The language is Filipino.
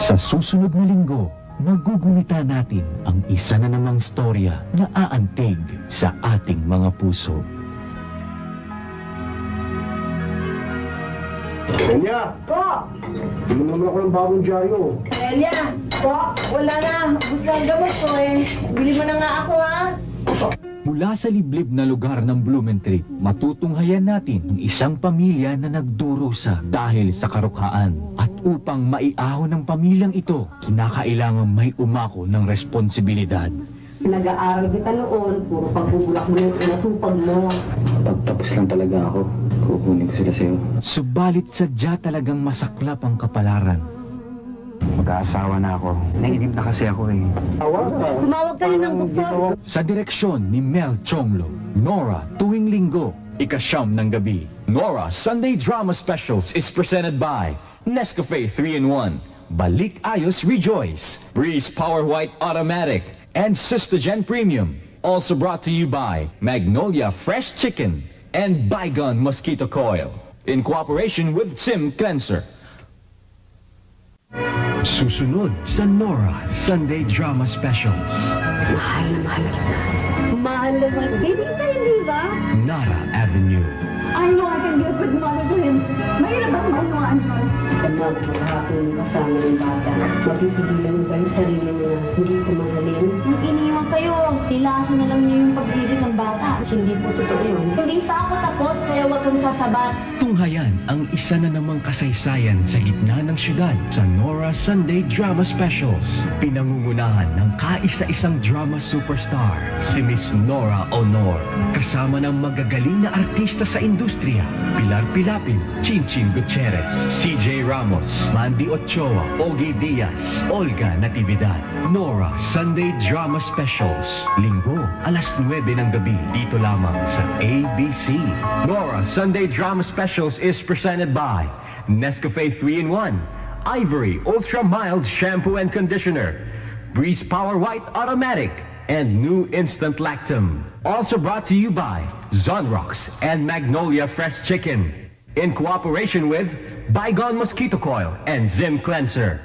Sa susunod na linggo, magugunita natin ang isa na namang storya na aantig sa ating mga puso. Elia! Po! Tingnan naman ako ng bagong dyaryo. Elia! Po! Wala na. Gusto ang gamot ko eh. Bili mo na nga ako ha. Mula sa liblib na lugar ng Blumentritt, matutunghayan natin ang isang pamilya na nagdurusa dahil sa karukhaan. At upang maiahon ng pamilyang ito, kinakailangan may umako ng responsibilidad. Nag-aaral kita noon, puro pagbubulak mo yung natupag mo. Pagtapos lang talaga ako, kukunin ko sila sa'yo. Subalit sadya talagang masaklap ang kapalaran. Mag-aasawa na ako. Nainip na kasi ako eh. Tumawag kayo ng doktor. Sa direksyon ni Mel Chonglo, Nora tuwing linggo, ika-siyam ng gabi. Nora Sunday Drama Specials is presented by Nescafe 3-in-1, Balik Ayos Rejoice, Breeze Power White Automatic, and Cystogen Premium. Also brought to you by Magnolia Fresh Chicken and Bygone Mosquito Coil, in cooperation with Sim Cleanser. Susunod sa Nora Sunday Drama Specials. Mahal na mahal kita. Mahal na mahal. Baby, tayo, di ba? Nara Avenue. I know I can be a good mother to him. Mahirap ang maunawaan ko. Tanda na makakapin kasama ng bata. Mapipigilan mo ba yung sarili mo na hindi ito mahalin? Nung iniwan kayo, nilaso na lang niyo yung pag-iisip ng bata. Hindi po totoo yun. Hindi pa ako tapos, kaya huwag kang sasabat. Tunghayan ang isa na namang kasaysayan sa gitna ng syudad sa Nora Sunday Drama Specials. Pinangungunahan ng kaisa-isang drama superstar, si Miss Nora Honor. Kasama ng magagaling na artista sa industriya, Pilar Pilapin, Chinchin Gutierrez, CJ Ramos, Mandy Ochoa, Ogie Diaz, Olga Natividad. Nora Sunday Drama Specials, Linggo, alas 9 ng gabi, dito lamang sa ABC. Nora Sunday Drama Specials is presented by Nescafe 3-in-1, Ivory Ultra Mild Shampoo and Conditioner, Breeze Power White Automatic, and New Instant Lactum. Also brought to you by Zonrox and Magnolia Fresh Chicken, in cooperation with Bygone Mosquito Coil and Zim Cleanser.